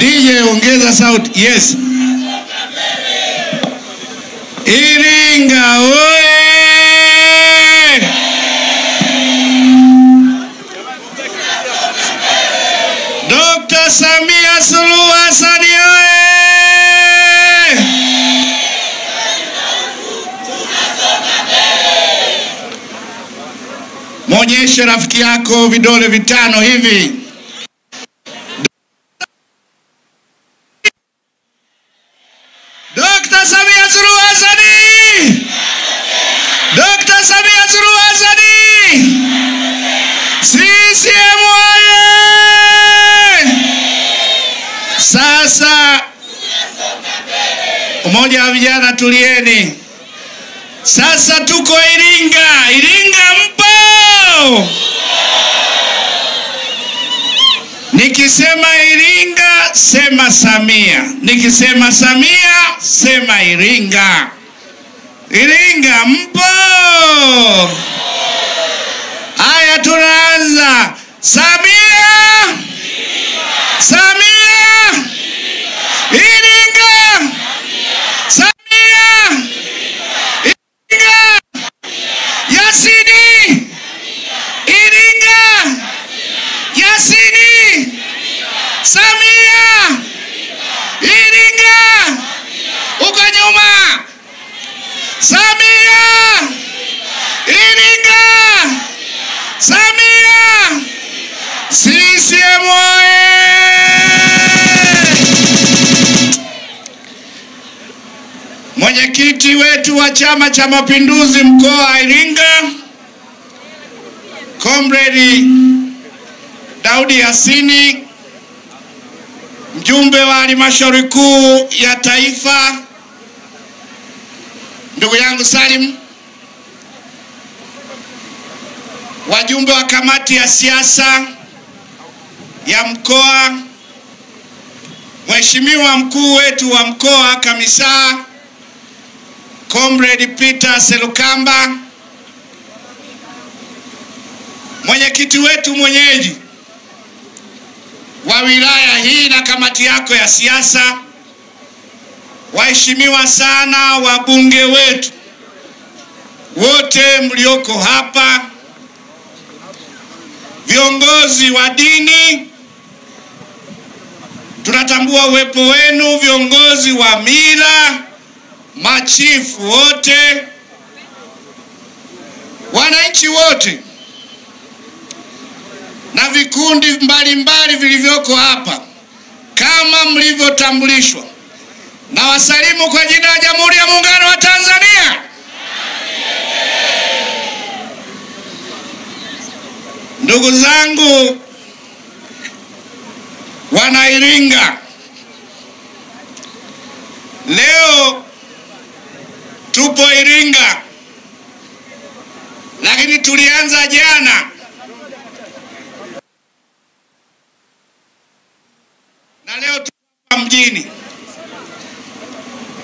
DJ ongeza sauti. Yes. Iringa oye! Dr. Samia Suluhu Hassan oye! Mwonyeshe rafiki yako vidole vitano hivi. Dr. Samia Suluhu Hassan! Dr. Samia Suluhu Hassan! CCM oye! Sasa umoja wa vijana tulieni. Sasa tuko Iringa. Iringa mpo? Nikisema Iringa sema Samia. Nikisema Samia sema Iringa. Iringa mpo? Haya tunaanza. Samia! Samia! Iringa! Samia! Iringa! Yasini! Iringa! Yasini! Samia! Iringa! Uko nyuma! Samia! Iringa! Samia! CCM oye! Mwenyekiti wetu wa Chama cha Mapinduzi mkoa wa Iringa, Comrade Daudi Yasini, mjumbe wa halmashauri kuu ya taifa ndugu yangu Salim, wajumbe wa kamati ya siasa ya mkoa, Mheshimiwa mkuu wetu wa mkoa Kamisa Comrade Peter Selukamba, mwenyekiti wetu mwenyeji wa wilaya hii na kamati yako ya siasa, waheshimiwa sana wabunge wetu wote mlioko hapa, viongozi wa dini, tunatambua uwepo wenu, viongozi wa mila, machifu wote, wananchi wote na vikundi mbalimbali vilivyoko hapa kama mlivyotambulishwa. Na wasalimu kwa jina la Jamhuri ya Muungano wa Tanzania. Ndugu zangu wana Iringa, leo tupo Iringa, lakini tulianza jana na leo tupo mjini.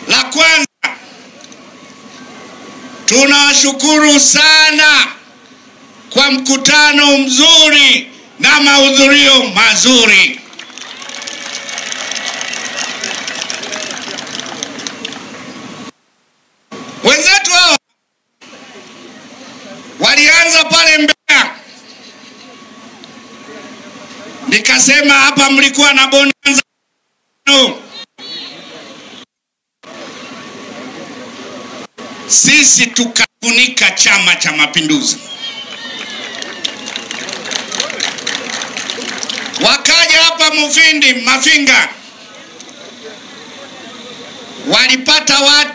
La kwanza, tunawashukuru sana kwa mkutano mzuri na mahudhurio mazuri. Wenzetu hao walianza pale Mbeya, nikasema hapa mlikuwa na bonanza. Sisi tukafunika Chama cha Mapinduzi. Wakaja hapa Mufindi, Mafinga, walipata watu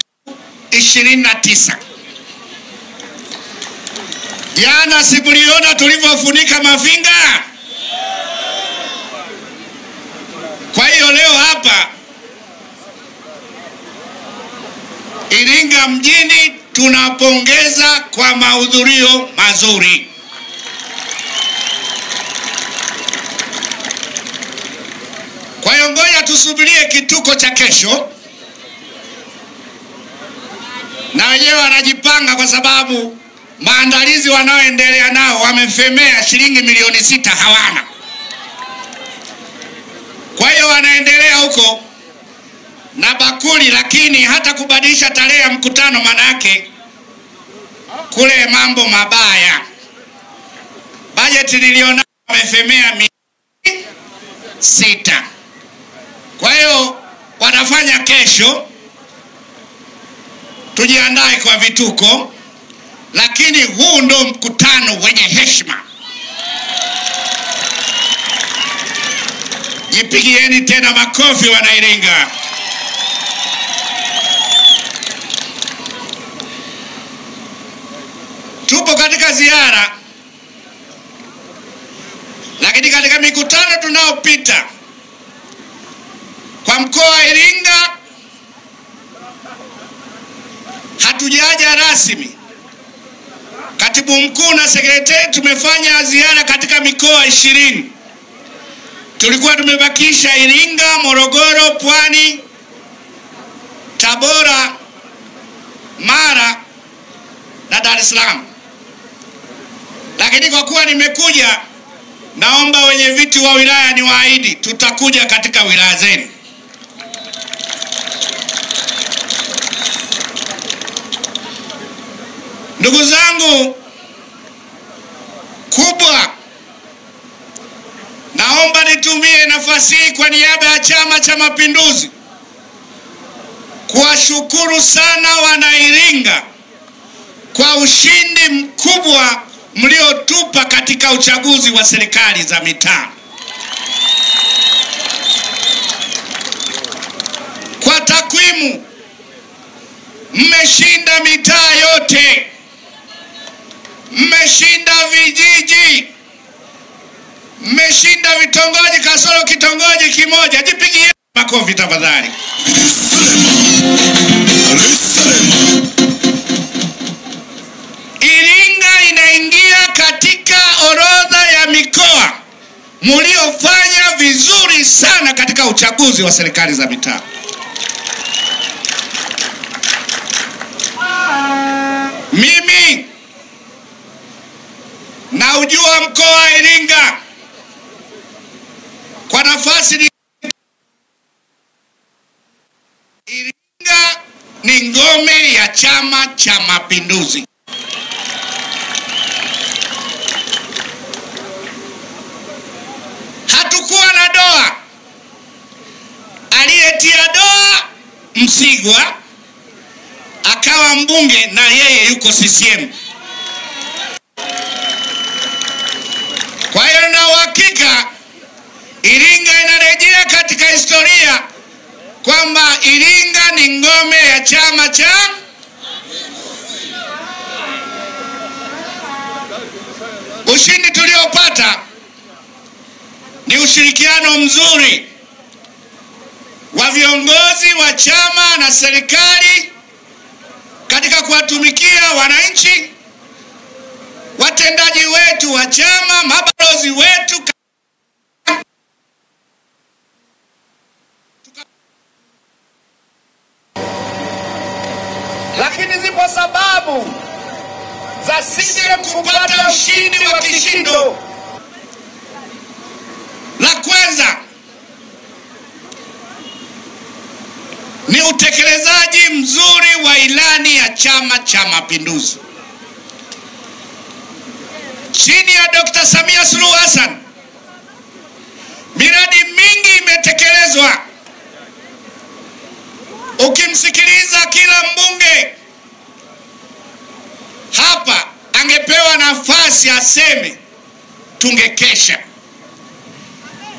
29. Jana simuliona tulivyofunika Mafinga. Kwa hiyo leo hapa Iringa mjini tunapongeza kwa mahudhurio mazuri. Kwa hiyo ngoja tusubirie kituko cha kesho, na wenyewe wanajipanga kwa sababu maandalizi wanaoendelea nao wamefemea shilingi milioni 6 hawana. Kwa hiyo hiyo wanaendelea huko na bakuli, lakini hata kubadilisha tarehe ya mkutano manake kule mambo mabaya. Bajeti niliona wamefemea 600. Kwa hiyo wanafanya kesho, tujiandae kwa vituko, lakini huu ndo mkutano wenye heshima. Jipigieni tena makofi Wanairinga. Tupo katika ziara, lakini katika mikutano tunaopita kwa mkoa wa Iringa hatujaja rasmi. Katibu mkuu na sekretari tumefanya ziara katika mikoa 20. Tulikuwa tumebakisha Iringa, Morogoro, Pwani, Tabora, Mara na Dar es Salaam. Lakini kwa kuwa nimekuja, naomba wenye viti wa wilaya ni waahidi tutakuja katika wilaya zenu. Ndugu zangu, kubwa, naomba nitumie nafasi hii kwa niaba ya Chama cha Mapinduzi kuwashukuru sana Wanairinga kwa ushindi mkubwa mliotupa katika uchaguzi wa serikali za mitaa. Kwa takwimu, mmeshinda mitaa yote, mmeshinda vijiji, mmeshinda vitongoji kasoro kitongoji kimoja. Jipigie makofi tafadhali. Iringa inaingia katika orodha ya mikoa mliofanya vizuri sana katika uchaguzi wa serikali za mitaa. Mimi naujua mkoa wa Iringa kwa nafasi. Iringa ni ngome ya Chama cha Mapinduzi. Hatukuwa na doa. Aliyetia doa Msigwa akawa mbunge na yeye yuko CCM. Kwa hiyo na uhakika Iringa inarejea katika historia kwamba Iringa ni ngome ya Chama cha ushindi tuliopata ni ushirikiano mzuri wa viongozi wa chama na serikali katika kuwatumikia wananchi, watendaji wetu wa chama, mabalozi wetu. Lakini zipo sababu za sisi kupata ushindi wa kishindo. La kwanza ni utekelezaji mzuri wa ilani ya Chama cha Mapinduzi. Chini ya Dr. Samia Suluhu Hassan, miradi mingi imetekelezwa. Ukimsikiliza kila mbunge hapa angepewa nafasi aseme tungekesha.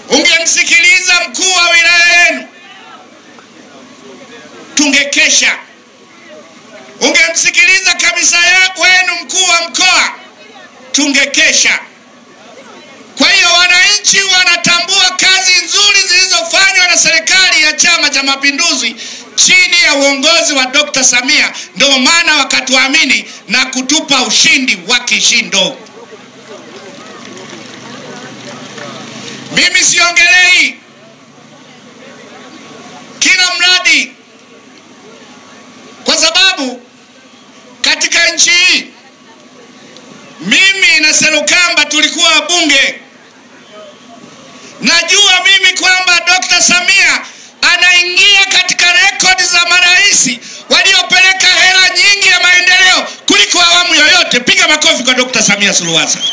Ungemsikiliza mkuu wa wilaya yenu tungekesha. Ungemsikiliza kamisa wenu mkuu wa mkoa tungekesha. Kwa hiyo wananchi wanatambua kazi nzuri zilizofanywa na serikali ya Chama cha Mapinduzi chini ya uongozi wa Dr. Samia, ndio maana wakatuamini na kutupa ushindi wa kishindo. Mimi siongelei kila mradi, kwa sababu katika nchi hii mimi na Serukamba tulikuwa bunge. Najua mimi kwamba Dr. Dr. Samia anaingia katika rekodi za marais waliopeleka hela nyingi ya maendeleo kuliko awamu yoyote. Piga makofi kwa Dr. Samia Suluhu Hassan.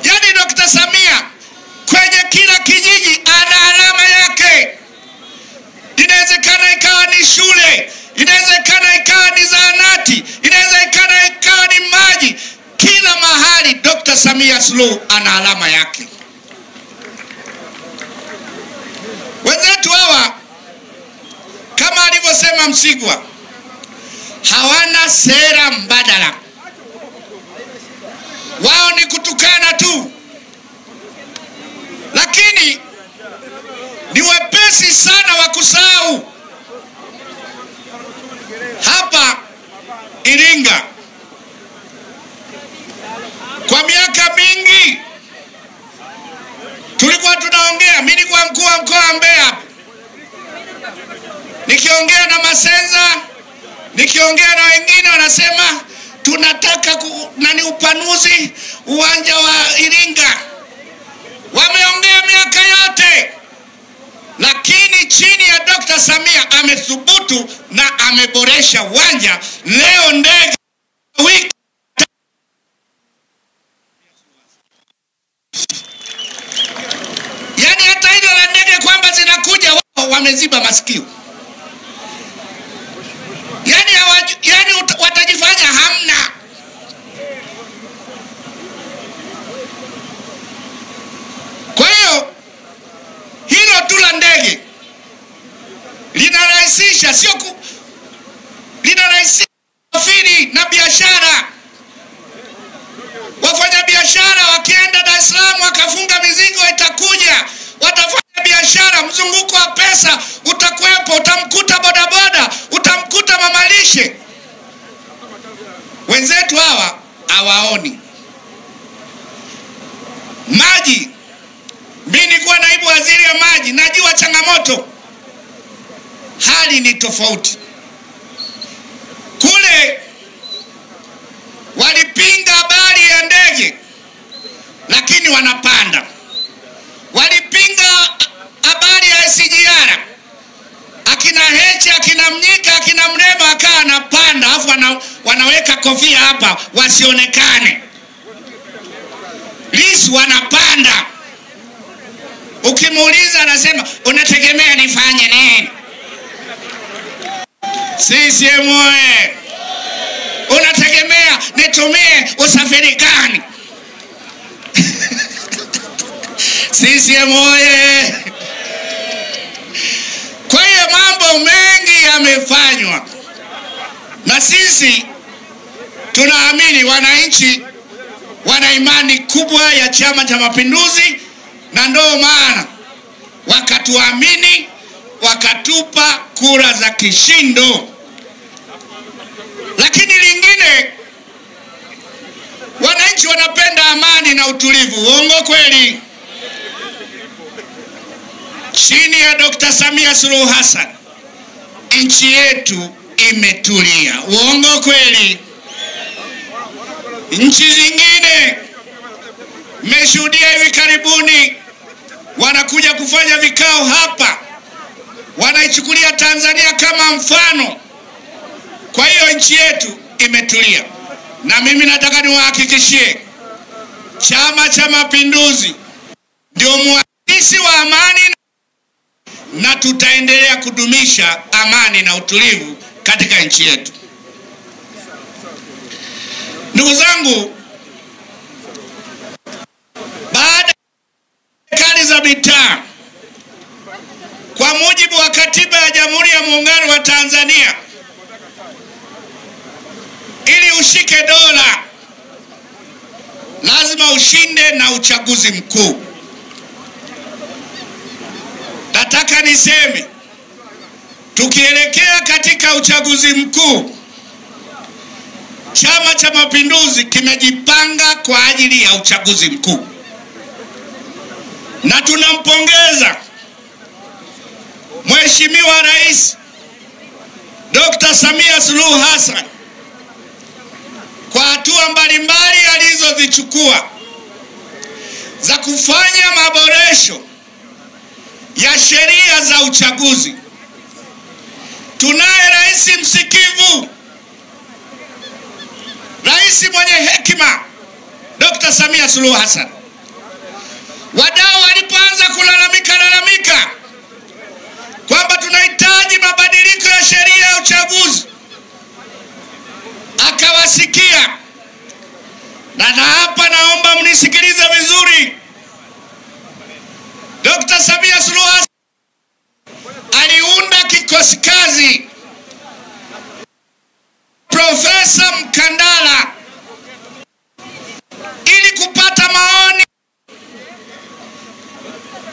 Yaani Dr. Samia kwenye kila kijiji ana alama yake. Inawezekana ikawa ni shule, inawezekana ikawa ni zahanati, inawezekana ikawa ni maji. Kila mahali Dr. Samia Suluhu ana alama yake. Wenzetu hawa kama alivyosema Msigwa, hawana sera mbadala. Wao ni kutukana tu, lakini ni wepesi sana wa kusahau. Hapa Iringa kwa miaka mingi tulikuwa tunaongea, mimi nilikuwa mkuu wa mkoa wa Mbeya, nikiongea na Masenza, nikiongea na wengine wanasema tunataka upanuzi uwanja wa Iringa. Wameongea miaka yote, lakini chini ya Dr. Samia amethubutu na ameboresha uwanja. Leo ndege wiki yani hata hilo la ndege kwamba zinakuja wao wameziba masikio. Yani watajifanya hamna. Kwa hiyo hilo tu la ndege linarahisisha, linarahisisha usafiri na biashara. Wafanya biashara wakienda Dar es Salaam wakafunga mizigo itakuja, watafanya biashara, mzunguko wa pesa utakuwepo, utamkuta bodaboda, utamkuta mamalishe. Wenzetu hawa hawaoni. Maji, mimi nilikuwa naibu waziri wa maji, najua changamoto. Hali ni tofauti. Kule walipinga habari ya ndege, lakini wanapanda. Walipinga habari ya SGR, akina Heche, akina Mnyika, akina Mrema akawa anapanda, afu wanaweka kofia hapa wasionekane. Lissu wanapanda. Ukimuuliza anasema unategemea nifanye nini? CCM oye! Unategemea nitumie usafiri gani? CCM oye! Kwa hiyo mambo mengi yamefanywa, na sisi tunaamini wananchi wana imani kubwa ya Chama cha Mapinduzi, na ndio maana wakatuamini, wakatupa kura za kishindo. Lakini lingine, wananchi wanapenda amani na utulivu. Uongo kweli? Chini ya Dr. Samia Suluhu Hassan nchi yetu imetulia. Uongo kweli? Nchi zingine mmeshuhudia hivi karibuni wanakuja kufanya vikao hapa, wanaichukulia Tanzania kama mfano. Kwa hiyo nchi yetu imetulia, na mimi nataka niwahakikishie Chama cha Mapinduzi ndio muasisi wa amani, na tutaendelea kudumisha amani na utulivu katika nchi yetu. Ndugu zangu, baada ya serikali za mitaa, kwa mujibu wa Katiba ya Jamhuri ya Muungano wa Tanzania, ili ushike dola lazima ushinde na uchaguzi mkuu. Nataka niseme, tukielekea katika uchaguzi mkuu, Chama cha Mapinduzi kimejipanga kwa ajili ya uchaguzi mkuu, na tunampongeza Mheshimiwa Rais Dr. Samia Suluhu Hassan kwa hatua mbalimbali alizozichukua za kufanya maboresho ya sheria za uchaguzi. Tunaye rais msikivu, rais mwenye hekima, Dr. Samia Suluhu Hassan. Wadau walipoanza kulalamika kwamba tunahitaji mabadiliko ya sheria ya uchaguzi, akawasikia. Na hapa naomba mnisikilize vizuri. Dr. Samia Suluhu Hassan aliunda kikosi kazi Profesa Mkandala ili kupata maoni.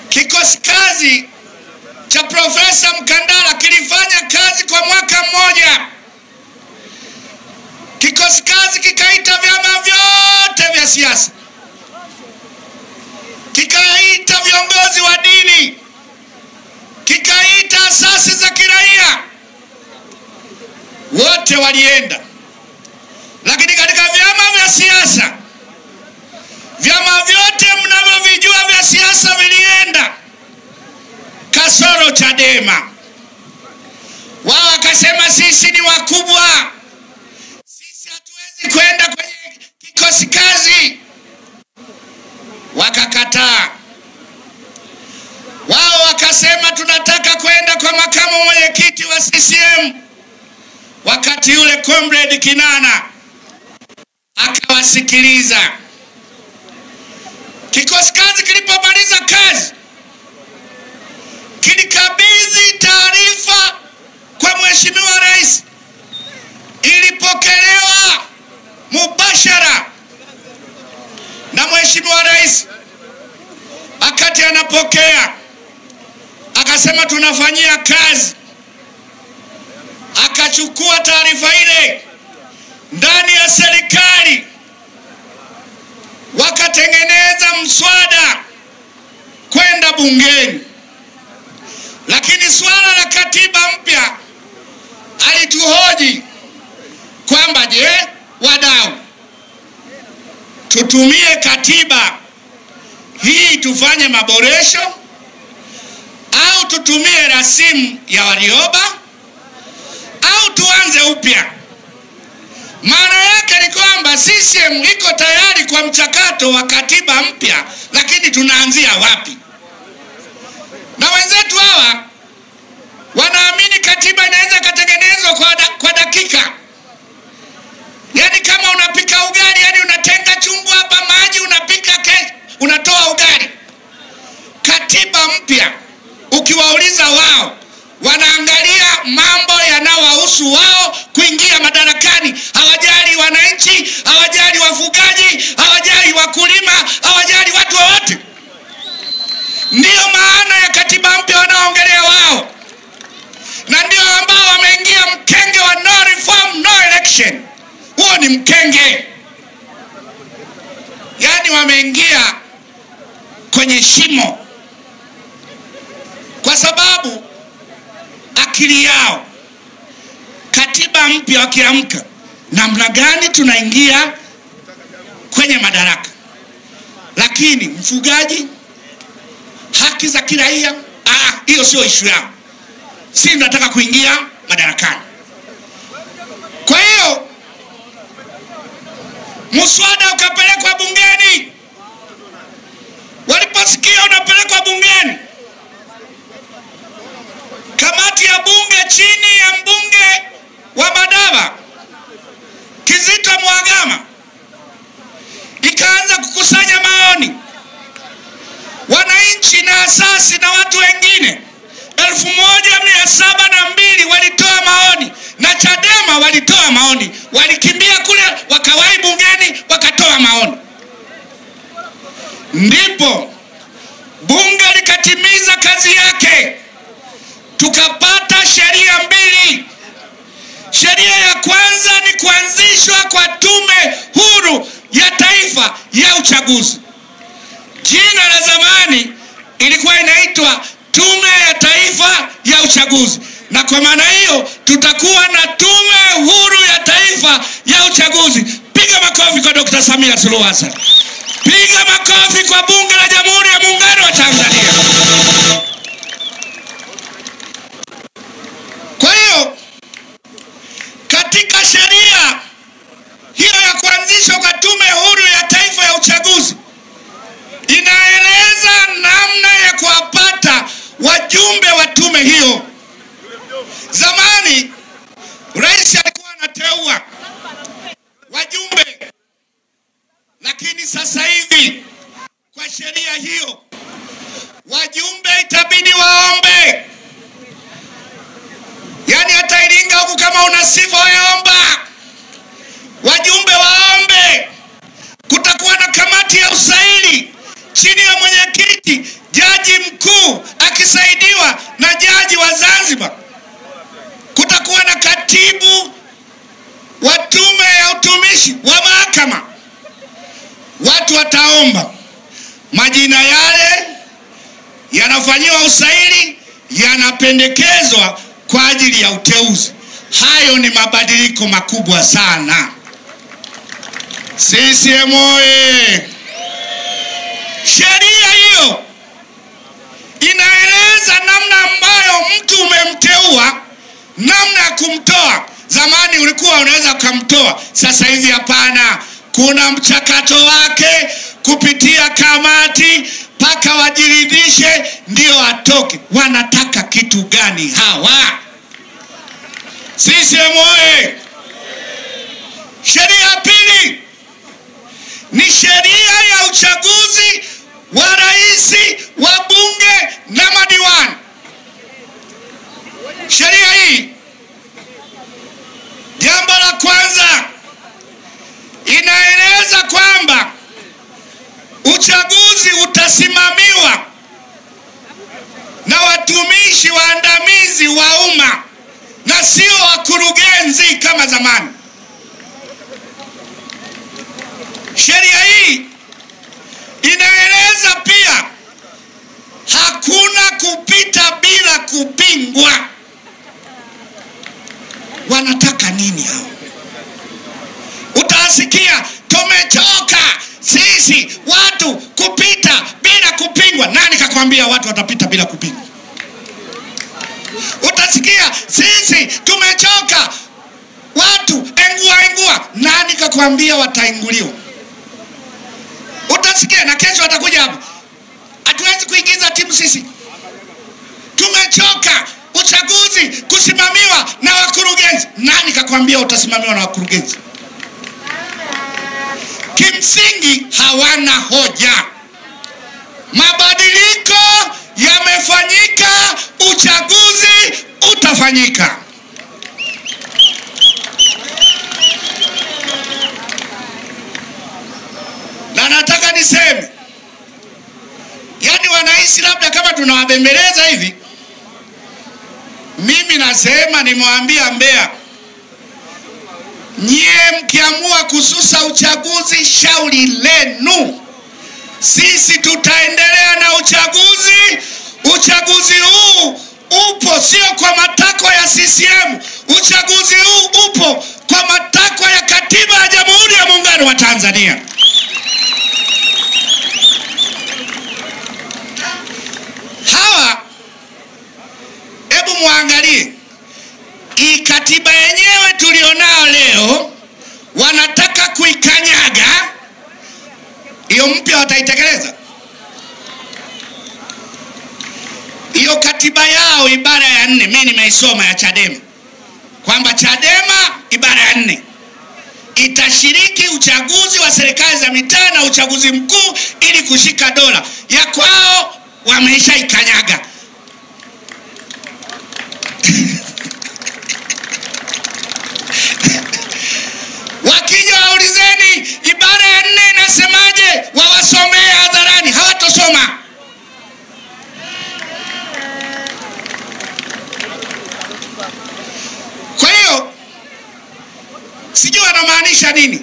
Kikosi kazi cha Profesa Mkandala kilifanya kazi kwa mwaka mmoja. Kikosi kazi kikaita vyama vyote vya siasa, kikaita viongozi wa dini, kikaita asasi za kiraia. Wote walienda. Lakini katika vyama vya siasa, vyama vyote mnavyovijua vya siasa vilienda, kasoro Chadema. Wao wakasema sisi ni wakubwa, sisi hatuwezi kwenda kwenye kikosi kazi. Wakakataa. Wao wakasema tunataka kwenda kwa makamu mwenyekiti wa CCM. Wakati yule Comrade Kinana akawasikiliza. Kikosi kazi kilipomaliza kazi, kilikabidhi taarifa kwa Mheshimiwa Rais. Ilipokelewa mubashara na Mheshimiwa Rais. Wakati anapokea, akasema tunafanyia kazi. Akachukua taarifa ile ndani ya serikali, wakatengeneza mswada kwenda bungeni. Lakini swala la katiba mpya alituhoji kwamba je, wadau, tutumie katiba hii tufanye maboresho au tutumie rasimu ya Warioba au tuanze upya? Maana yake ni kwamba CCM iko tayari kwa mchakato wa katiba mpya, lakini tunaanzia wapi? Na wenzetu hawa wanaamini katiba inaweza kutengenezwa kwa dakika. Yaani kama unapika ugali, yani unatenga chungu hapa maji, unapika unatoa ugali. Katiba mpya ukiwauliza wao, wanaangalia mambo yanayowahusu wao kuingia madarakani. Hawajali wananchi, hawajali wafugaji, hawajali wakulima, hawajali watu wote. Ndio maana ya katiba mpya wanaongelea wao. Na ndio ambao wameingia mkenge wa no reform, no election. Huo ni mkenge. Yaani wameingia kwenye shimo, kwa sababu akili yao katiba mpya wakiamka, namna gani tunaingia kwenye madaraka. Lakini mfugaji, haki za kiraia, hiyo sio issue yao. Sisi tunataka kuingia madarakani. Kwa hiyo muswada ukapelekwa bungeni. Waliposikia unapelekwa bungeni, kamati ya bunge chini ya mbunge wa Madaba Kizito Mwagama ikaanza kukusanya maoni. Wananchi na asasi na watu wengine 1702 walitoa maoni, na Chadema walitoa maoni. Walikimbia kule wakawahi bungeni wakatoa maoni. Ndipo bunge likatimiza kazi yake. Tukapata sheria mbili. Sheria ya kwanza ni kuanzishwa kwa Tume Huru ya Taifa ya Uchaguzi. Jina la zamani ilikuwa inaitwa Tume ya Taifa ya Uchaguzi. Na kwa maana hiyo tutakuwa na Tume Huru ya Taifa ya Uchaguzi. Piga makofi kwa Dr. Samia Suluhu Hassan. Piga makofi kwa bunge la Jamhuri inaeleza namna ya kuwapata wajumbe wa tume hiyo. Zamani rais alikuwa anateua wajumbe, lakini sasa hivi kwa sheria hiyo wajumbe itabidi waombe. Yani hata Iringa huku kama una sifa waomba, wajumbe waombe. Kutakuwa na kamati ya usaili chini ya mwenyekiti jaji mkuu akisaidiwa na jaji wa Zanzibar. Kutakuwa na katibu wa tume ya utumishi wa mahakama. Watu wataomba, majina yale yanafanyiwa usaili, yanapendekezwa kwa ajili ya uteuzi. Hayo ni mabadiliko makubwa sana. CCM oye! Sheria hiyo inaeleza namna ambayo mtu umemteua, namna ya kumtoa. Zamani ulikuwa unaweza kumtoa, sasa hivi hapana. Kuna mchakato wake kupitia kamati paka wajiridhishe ndio atoke. Wanataka kitu gani hawa? CCM oye! Sheria pili ni sheria ya uchaguzi wa rais, wa bunge na madiwani. Sheria hii, jambo la kwanza, inaeleza kwamba uchaguzi utasimamiwa na watumishi waandamizi wa umma na sio wakurugenzi kama zamani. Sheria hii inaeleza pia hakuna kupita bila kupingwa. Wanataka nini hao? Utasikia tumechoka sisi watu kupita bila kupingwa. Nani kakwambia watu watapita bila kupingwa? Utasikia sisi tumechoka watu engua. Nani kakwambia watainguliwa? Utasikia na kesho watakuja hapa, hatuwezi kuingiza timu sisi, tumechoka uchaguzi kusimamiwa na wakurugenzi. Nani kakwambia utasimamiwa na wakurugenzi? Kimsingi hawana hoja. Mabadiliko yamefanyika, uchaguzi utafanyika. Na nataka niseme, yani wanahisi labda kama tunawabembeleza hivi. Mimi nasema, nimwambia Mbeya, nyie mkiamua kususa uchaguzi shauri lenu. Sisi tutaendelea na uchaguzi. Uchaguzi huu upo sio kwa matakwa ya CCM. Uchaguzi huu upo kwa matakwa ya katiba ya Jamhuri ya Muungano wa Tanzania. Hawa, hebu muangalie hii katiba yenyewe tulionao leo, wanataka kuikanyaga. Hiyo mpya wataitekeleza? Hiyo katiba yao ibara ya 4, mimi nimeisoma ya Chadema, kwamba Chadema ibara ya 4 itashiriki uchaguzi wa serikali za mitaa na uchaguzi mkuu ili kushika dola. Ya kwao wameisha ikanyaga. Wakija waulizeni ibara ya 4 inasemaje, wawasomee hadharani, hawatosoma. Kwa hiyo sijui wanamaanisha nini.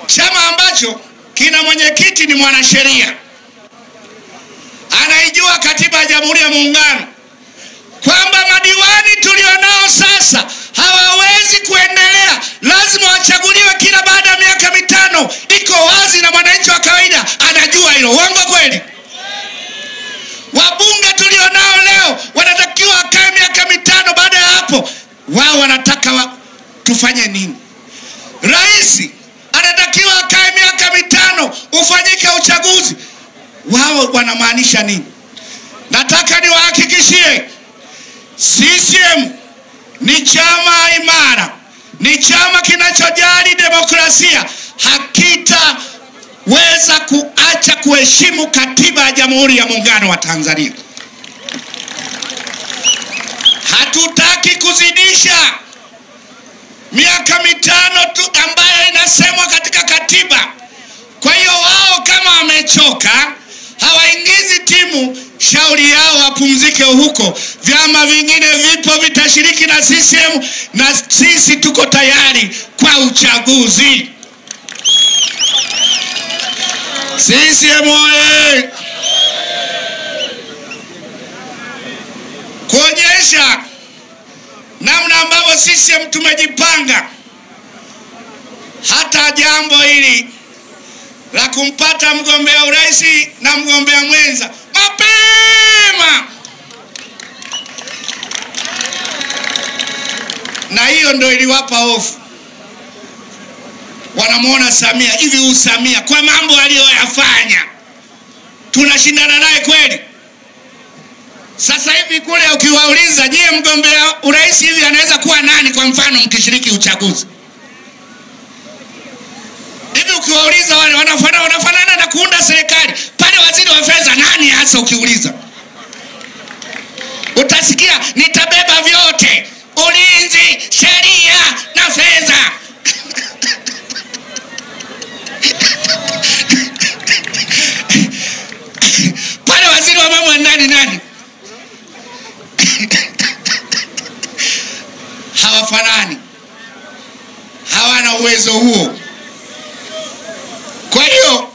Chama ambacho kina mwenyekiti ni mwanasheria, anaijua katiba ya Jamhuri ya Muungano, kwamba madiwani tulionao sasa hawawezi kuendelea, lazima wachaguliwe kila baada ya miaka 5. Iko wazi na mwananchi wa kawaida anajua hilo. Uongo kweli? Wabunge tulionao leo wanatakiwa wakae miaka 5. Baada ya hapo wao wanataka tufanye nini? Rais anatakiwa akae miaka 5 ufanyike uchaguzi. wao wanamaanisha nini? Nataka niwahakikishie CCM ni chama imara, ni chama kinachojali demokrasia, hakitaweza kuacha kuheshimu katiba ya Jamhuri ya Muungano wa Tanzania. Hatutaki kuzidisha miaka 5 tu ambayo inasemwa katika katiba. Kwa hiyo wao kama wamechoka, hawaingizi timu, shauri yao wapumzike huko. Vyama vingine vipo vitashiriki na CCM, na sisi tuko tayari kwa uchaguzi. CCM oye! Kuonyesha namna ambavyo CCM tumejipanga, hata jambo hili la kumpata mgombea urais na mgombea mwenza mapema, na hiyo ndio iliwapa hofu. Wanamuona Samia, hivi usamia kwa mambo aliyoyafanya tunashindana naye kweli? Sasa hivi kule ukiwauliza, je, mgombea urais hivi anaweza kuwa nani kwa mfano mkishiriki uchaguzi? Hivi ukiwauliza wale wanafanana na kuunda serikali, pale waziri wa fedha nani hasa ukiuliza? Utasikia nitabeba vyote, ulinzi, sheria na fedha. Pale waziri wa mambo nani? Hawafanani, hawana uwezo huo. Kwa hiyo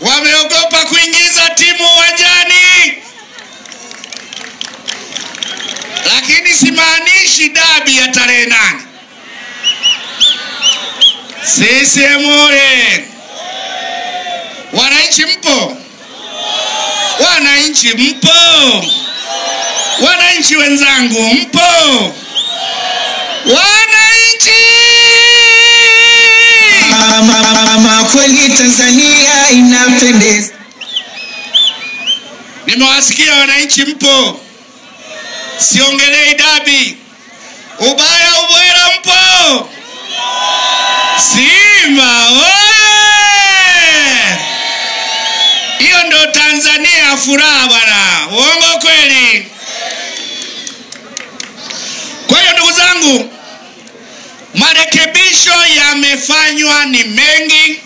wameogopa kuingiza timu uwanjani. Lakini simaanishi dabi ya tarehe 8. CCM oye! Wananchi mpo? Wananchi mpo? Wananchi wenzangu mpo? Wananchi! Mama kweli Tanzania inapendeza. Nimewasikia wananchi mpo. Siongelei dabi. Ubaya ubwela mpo? Simba oye! Hiyo ndo Tanzania furaha bwana. Uongo kweli? Kwa hiyo ndugu zangu, marekebisho yamefanywa ni mengi,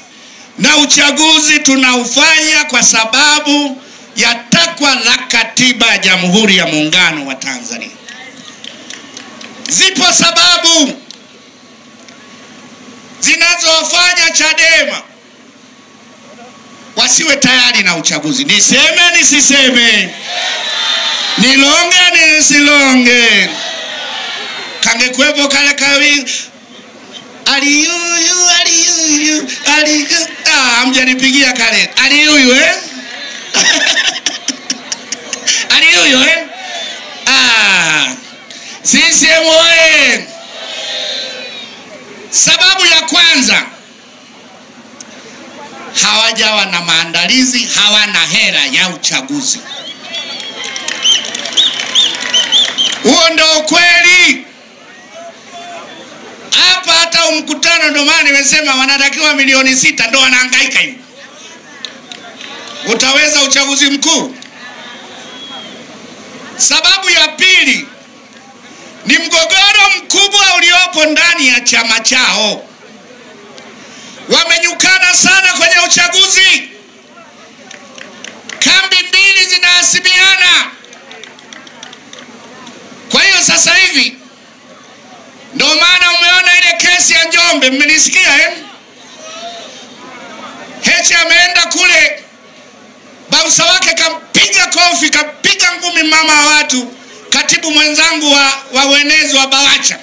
na uchaguzi tunaufanya kwa sababu ya takwa la katiba ya Jamhuri ya Muungano wa Tanzania. Zipo sababu zinazofanya Chadema wasiwe tayari na uchaguzi. Niseme nisiseme? Nilonge nisilonge? Kangekuwepo kale kawi aliyuyu mjanipigia kale aliyuyu aliyuyu CCM oye! Sababu ya kwanza, hawajawa na maandalizi, hawana hela ya uchaguzi. Huo ndio kweli. Hapa hata mkutano ndio maana nimesema wanatakiwa milioni 6 ndio wanahangaika hivi. Utaweza uchaguzi mkuu? Sababu ya pili ni mgogoro mkubwa uliopo ndani ya chama chao. Wamenyukana sana kwenye uchaguzi. Kambi mbili zinahasimiana. Kwa hiyo sasa hivi ndio maana umeona ile kesi ya Njombe, mmenisikia Heche ameenda kule, bausa wake kampiga kofi, kapiga ngumi mama wa watu, katibu mwenzangu wa uenezi wa Bawacha.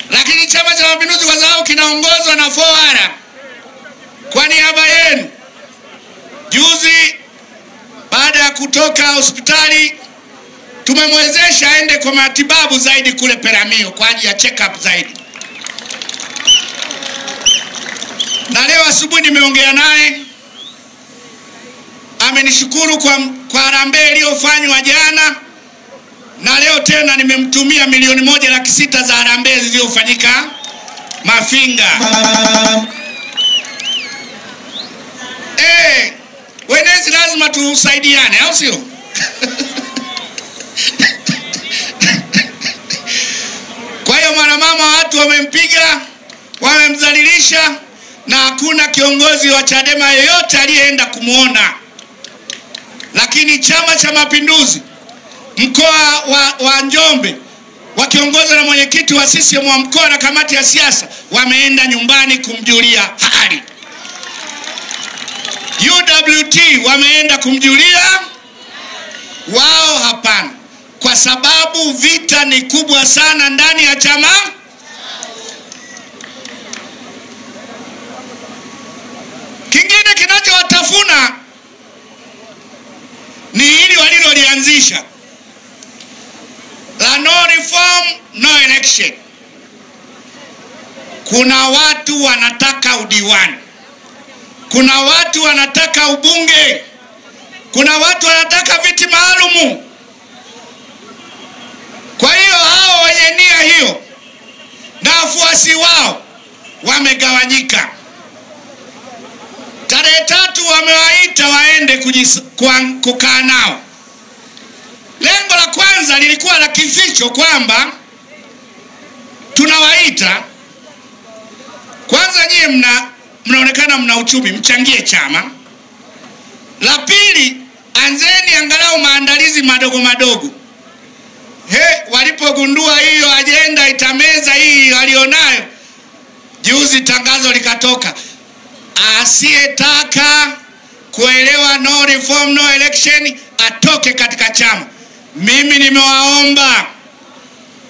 Lakini Chama cha Mapinduzi kwa sababu kinaongozwa na Fowara kwa niaba yenu, juzi baada ya kutoka hospitali tumemwezesha aende kwa matibabu zaidi kule Peramio kwa ajili ya check up zaidi. na leo asubuhi nimeongea naye, amenishukuru kwa harambee iliyofanywa jana, na leo tena nimemtumia milioni 1,600,000 za harambee zilizofanyika Mafinga. Wenezi lazima tusaidiane, au sio? Kwa hiyo mwanamama watu wamempiga, wamemdhalilisha, na hakuna kiongozi wa Chadema yeyote aliyeenda kumuona. Lakini Chama cha Mapinduzi mkoa wa Njombe wakiongozwa na mwenyekiti wa CCM wa mkoa na kamati ya siasa wameenda nyumbani kumjulia hali. UWT wameenda kumjulia, wao hapana, kwa sababu vita ni kubwa sana ndani ya chama. Kingine kinachowatafuna ni hili walilolianzisha la no reform no election. Kuna watu wanataka udiwani, kuna watu wanataka ubunge, kuna watu wanataka viti maalumu. Kwa hiyo hao wenye nia hiyo na wafuasi wao wamegawanyika. Tarehe 3 wamewaita waende kukaa nao. Lengo la kwanza lilikuwa la kificho kwamba tunawaita kwanza, nyie mnaonekana mna uchumi, mchangie chama. La pili, anzeni angalau maandalizi madogo madogo. Walipogundua hiyo ajenda itameza hii walionayo, juzi tangazo likatoka, asiyetaka kuelewa no reform no election atoke katika chama. Mimi nimewaomba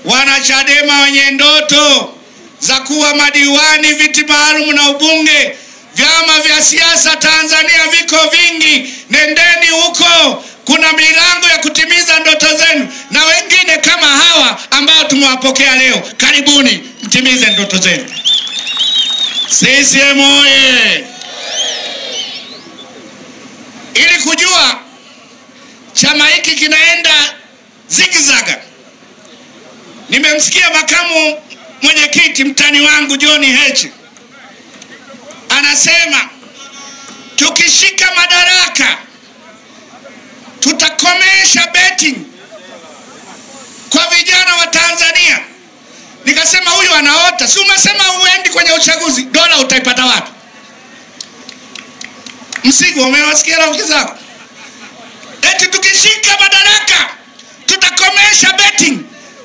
wana Chadema wenye ndoto za kuwa madiwani, viti maalum na ubunge, vyama vya siasa Tanzania viko vingi, nendeni huko, kuna milango ya kutimiza ndoto zenu. Na wengine kama hawa ambao tumewapokea leo, karibuni mtimize ndoto zenu. CCM oye! Ili kujua chama hiki kinaenda zigzaga, nimemsikia makamu mwenyekiti mtani wangu John Heche anasema tukishika madaraka tutakomesha betting kwa vijana wa Tanzania. Nikasema huyu anaota. Si umesema uendi kwenye uchaguzi, dola utaipata wapi? Msigo, umewasikia rafiki zako? Eti tukishika madaraka tutakomesha betting.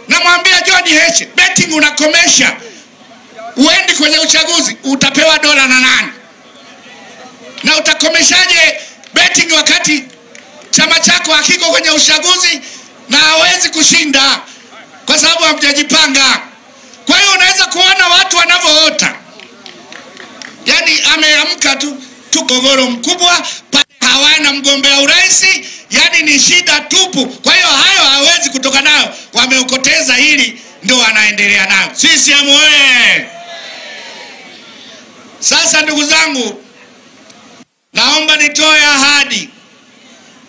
Namwambia John Heche, betting unakomesha, uendi kwenye uchaguzi, utapewa dola na nani? Na utakomeshaje betting wakati chama chako hakiko kwenye uchaguzi na hawezi kushinda kwa sababu hamjajipanga? Kwa hiyo unaweza kuona watu wanavyoota. Yaani ameamka tu gogoro mkubwa, hawana mgombea urais, yani ni shida tupu. Kwa hiyo hayo hawezi kutoka nayo, wameokoteza hili ndio wanaendelea nayo. CCM oye! Sasa ndugu zangu, naomba nitoe ahadi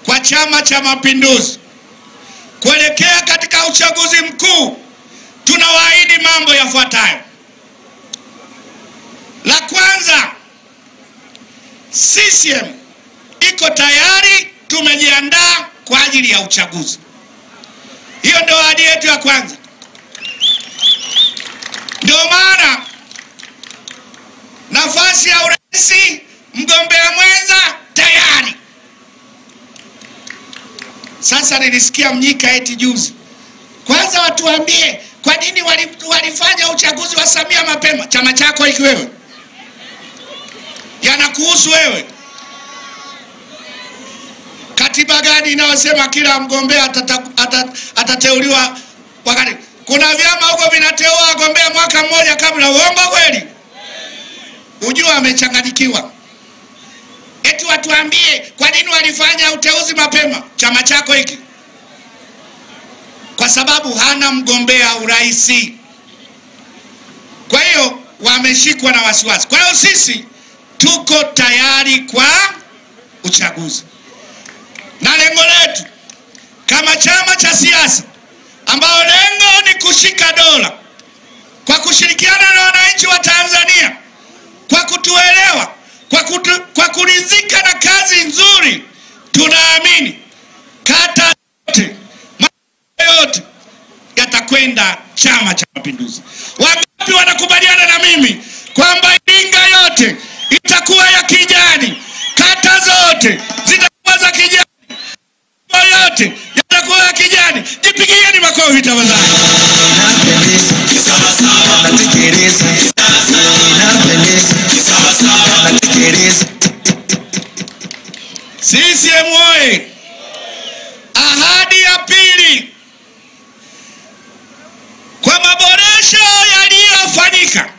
kwa Chama cha Mapinduzi kuelekea katika uchaguzi mkuu. Tunawaahidi mambo yafuatayo. La kwanza, CCM iko tayari, tumejiandaa kwa ajili ya uchaguzi. Hiyo ndio ahadi yetu ya kwanza. Ndio maana nafasi ya urais, mgombea mwenza tayari. Sasa nilisikia Mnyika eti juzi, kwanza watuambie kwa nini walifanya uchaguzi wa Samia mapema. Chama chako hiki wewe, yanakuhusu wewe? Katiba gani inayosema kila mgombea atateuliwa wakati? Kuna vyama huko vinateua wagombea mwaka mmoja kabla. Uongo kweli? Ujua amechanganyikiwa. Eti watuambie kwa nini walifanya uteuzi mapema. Chama chako hiki, kwa sababu hana mgombea urais. Kwa hiyo wameshikwa na wasiwasi. Kwa hiyo sisi tuko tayari kwa uchaguzi. Na lengo letu kama chama cha siasa ambao lengo ni kushika dola, kwa kushirikiana na wananchi wa Tanzania, kwa kutuelewa, kwa kuridhika na kazi nzuri, tunaamini kata yote yatakwenda Chama cha Mapinduzi. Wangapi wanakubaliana na mimi kwamba Iringa yote itakuwa ya kijani, kata zote zitakuwa za kijani, yote yatakuwa ya kijani? Jipigieni makofi tafadhali. CCM oye! Ahadi ya pili, kwa maboresho yaliyofanyika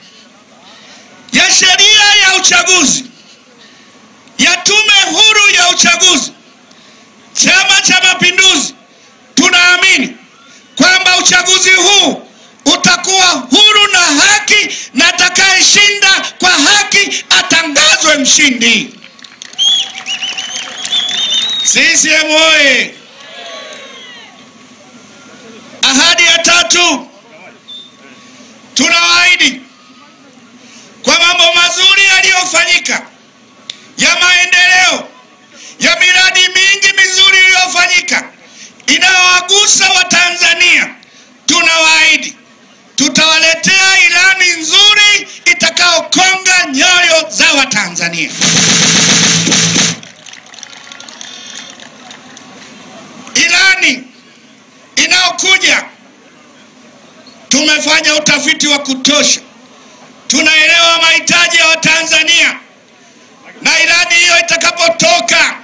ya sheria ya uchaguzi, ya tume huru ya uchaguzi, Chama cha Mapinduzi tunaamini kwamba uchaguzi huu utakuwa huru na haki, na atakayeshinda kwa haki atangazwe mshindi. CCM oye! Ahadi ya tatu, tunawaahidi kwa mambo mazuri yaliyofanyika ya maendeleo, ya miradi mingi mizuri iliyofanyika inayowagusa Watanzania, tunawaahidi tutawaletea ilani nzuri itakayokonga nyoyo za Watanzania. Ilani inayokuja, tumefanya utafiti wa kutosha, tunaelewa mahitaji ya Watanzania, na ilani hiyo itakapotoka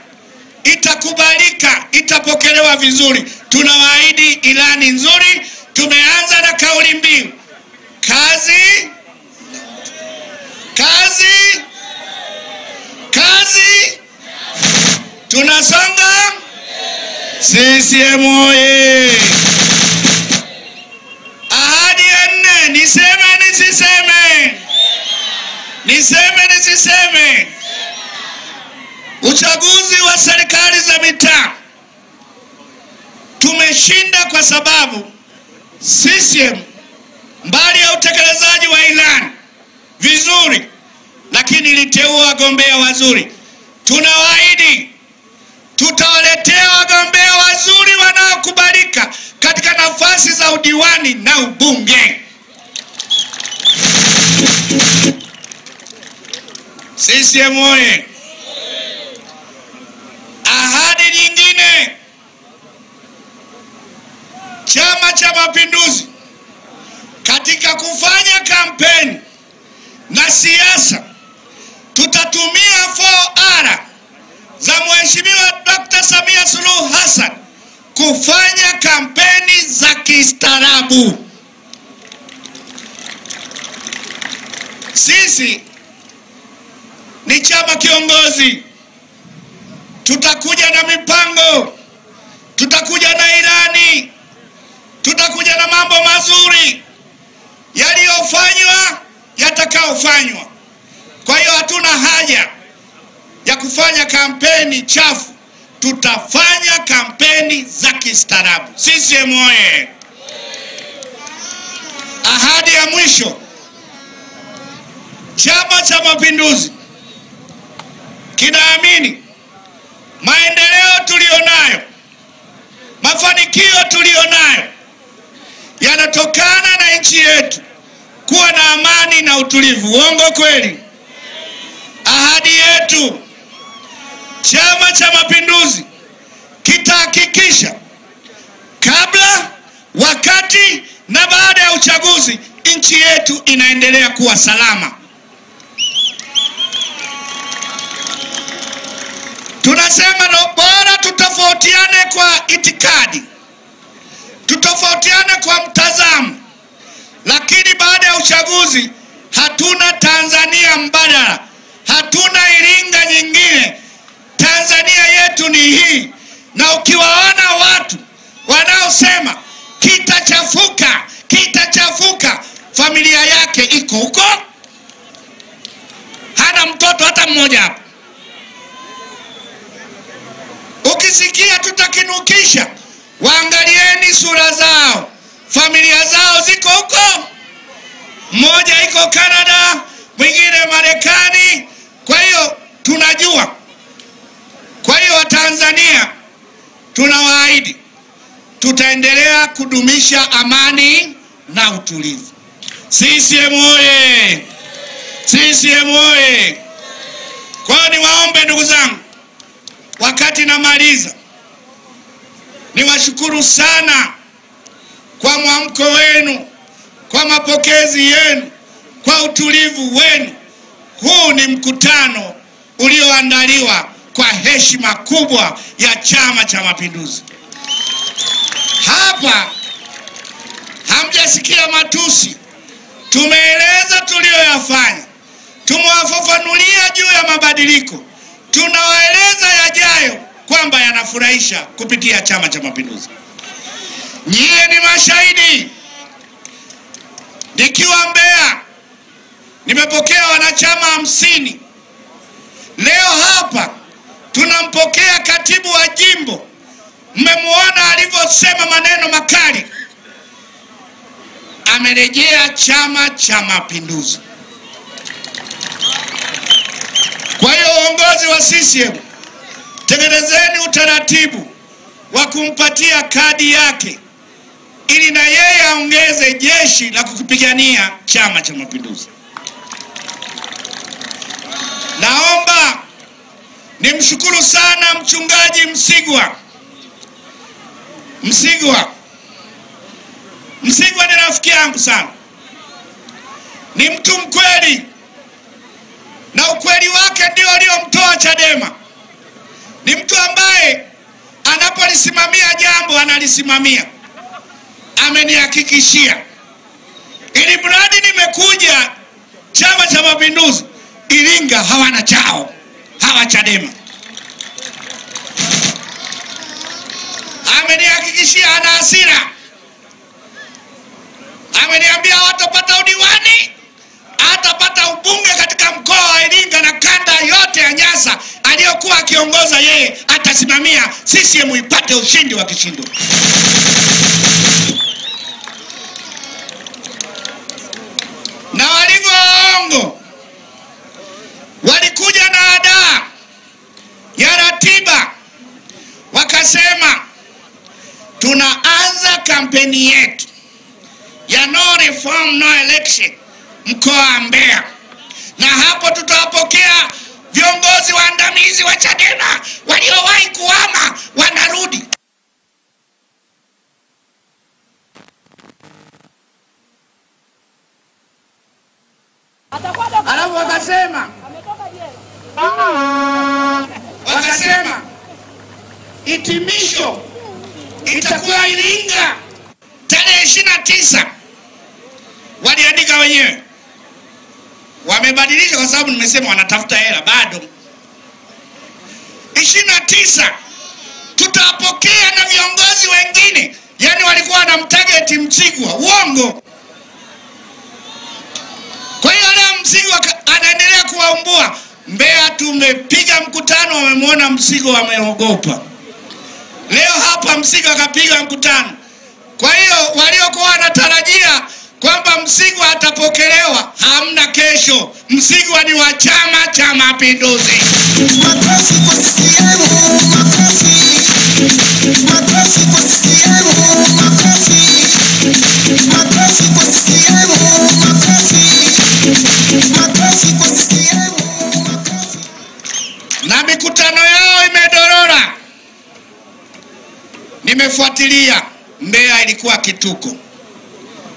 itakubalika, itapokelewa vizuri. Tunawaahidi ilani nzuri. Tumeanza na kauli mbiu kazi, kazi, kazi. Tunasonga. CCM oye! Ahadi ya nne, niseme nisiseme? Niseme nisiseme? Uchaguzi wa serikali za mitaa tumeshinda kwa sababu CCM mbali ya utekelezaji wa ilani vizuri, lakini iliteua wagombea wazuri. Tunawaahidi tutawaletea wagombea wazuri wanaokubalika katika nafasi za udiwani na ubunge. CCM oye! Ahadi nyingine, Chama cha Mapinduzi katika kufanya kampeni na siasa tutatumia 4R za Mheshimiwa Dr. Samia Suluhu Hassan kufanya kampeni za kistaarabu. Sisi ni chama kiongozi, tutakuja na mipango, tutakuja na ilani, tutakuja na mambo mazuri yaliyofanywa, yatakaofanywa. Kwa hiyo hatuna haja ya kufanya kampeni chafu, tutafanya kampeni za kistaarabu. CCM oye! Ahadi ya mwisho, Chama cha Mapinduzi kinaamini maendeleo tulionayo, mafanikio tulionayo yanatokana na nchi yetu kuwa na amani na utulivu. Uongo kweli? Ahadi yetu, Chama cha Mapinduzi kitahakikisha kabla, wakati na baada ya uchaguzi nchi yetu inaendelea kuwa salama. Tunasema bora tutofautiane kwa itikadi, tutofautiane kwa mtazamo, lakini baada ya uchaguzi hatuna Tanzania mbadala, hatuna Iringa nyingine. Tanzania yetu ni hii. Na ukiwaona watu wanaosema kitachafuka, kitachafuka, familia yake iko huko, hana hata mtoto hata mmoja hapa. Ukisikia tutakinukisha, waangalieni sura zao, familia zao ziko huko, mmoja iko Canada, mwingine Marekani. Kwa hiyo tunajua. Kwa hiyo Watanzania tunawaahidi tutaendelea kudumisha amani na utulivu. CCM oye! CCM oye! Kwa hiyo niwaombe ndugu zangu, wakati namaliza, niwashukuru sana kwa mwamko wenu, kwa mapokezi yenu, kwa utulivu wenu. Huu ni mkutano ulioandaliwa kwa heshima kubwa ya Chama cha Mapinduzi. Hapa hamjasikia matusi. Tumeeleza tulioyafanya, tumewafafanulia juu ya mabadiliko, tunawaeleza yajayo kwamba yanafurahisha kupitia Chama cha Mapinduzi. Nyie ni mashahidi. Nikiwa Mbeya nimepokea wanachama 50. Leo hapa tunampokea katibu wa jimbo. Mmemuona alivyosema maneno makali. Amerejea Chama cha Mapinduzi. Kwa hiyo uongozi wa CCM, tengenezeni utaratibu wa kumpatia kadi yake ili na yeye aongeze jeshi la kukipigania Chama cha Mapinduzi. Naomba nimshukuru sana mchungaji Msigwa. Msigwa ni rafiki yangu sana. Ni mtu mkweli, na ukweli wake ndio uliomtoa Chadema. Ni mtu ambaye anapolisimamia jambo analisimamia. Amenihakikishia ili mradi nimekuja Chama cha Mapinduzi, Iringa hawana chao, hawa Chadema. Amenihakikishia ana hasira. Ameniambia watapata udiwani, atapata ubunge katika mkoa wa Iringa na kanda yote ya Nyasa aliyokuwa akiongoza yeye, atasimamia CCM ipate ushindi wa kishindo. Na walivyo waongo, walikuja na ada ya ratiba, wakasema tunaanza kampeni yetu ya no reform no election mkoa wa Mbeya, na hapo tutawapokea viongozi waandamizi wa Chadema waliowahi kuhama, wanarudi. Alafu wakasema hitimisho itakuwa Iringa tarehe 29. Waliandika wenyewe. Wamebadilisha kwa sababu nimesema wanatafuta hela bado. 29 tutapokea na viongozi wengine. Yani walikuwa na mtarget Msigwa. Uongo. Kwa hiyo leo Msigwa anaendelea kuwaumbua. Mbeya tumepiga mkutano, wamemwona Msigwa wameogopa. Leo hapa Msigwa akapiga mkutano. Kwa hiyo waliokuwa wanatarajia kwamba Msigwa atapokelewa, hamna kesho. Msigwa ni wa Chama cha Mapinduzi. Makofi kwa CCM, makofi. Makofi kwa CCM, makofi. Makofi kwa CCM, makofi. Makofi kwa CCM, makofi. Na mikutano yao imedorora. Nimefuatilia. Mbeya ilikuwa kituko,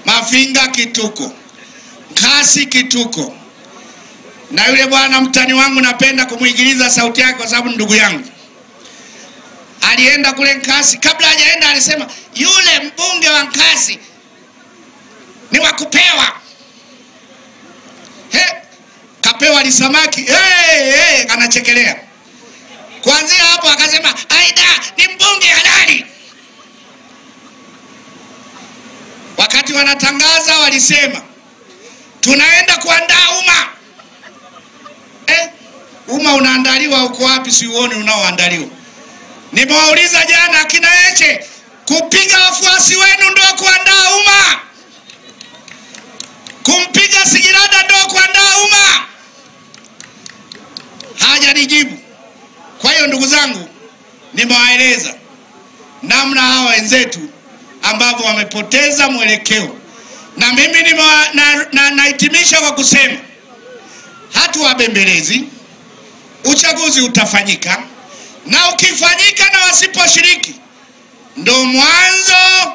Mafinga kituko, Nkasi kituko. Na yule bwana mtani wangu napenda kumuigiliza sauti yake kwa sababu ndugu yangu. Alienda kule Nkasi, kabla hajaenda alisema yule mbunge wa Nkasi ni wakupewa. Kapewa lisamaki, anachekelea. Kuanzia hapo akasema aida ni mbunge halali. Wakati wanatangaza walisema tunaenda kuandaa umma. Umma unaandaliwa uko wapi? Si uone unaoandaliwa. Nimewauliza jana akina Heche, kupiga wafuasi wenu ndio kuandaa umma? Kumpiga Sigrada ndio kuandaa umma? Hajanijibu. Kwa hiyo ndugu zangu, nimewaeleza namna hao wenzetu ambao wamepoteza mwelekeo. Na mimi nahitimisha kwa kusema hatuwabembelezi. Uchaguzi utafanyika, na ukifanyika na wasiposhiriki ndo mwanzo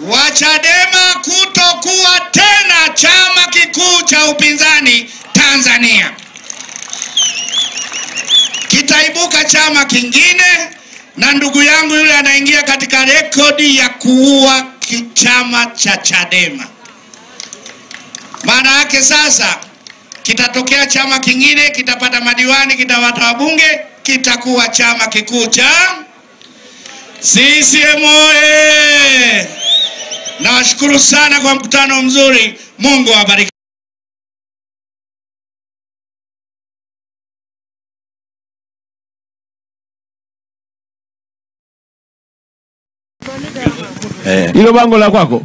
wa Chadema kutokuwa tena chama kikuu cha upinzani Tanzania. Kitaibuka chama kingine, na ndugu yangu yule anaingia katika rekodi ya kuua chama cha Chadema. Maana yake sasa kitatokea chama kingine, kitapata madiwani, kitapata wabunge, kitakuwa chama kikuu cha CCM. Nawashukuru sana kwa mkutano mzuri. Mungu awabariki. Hilo bango la kwako.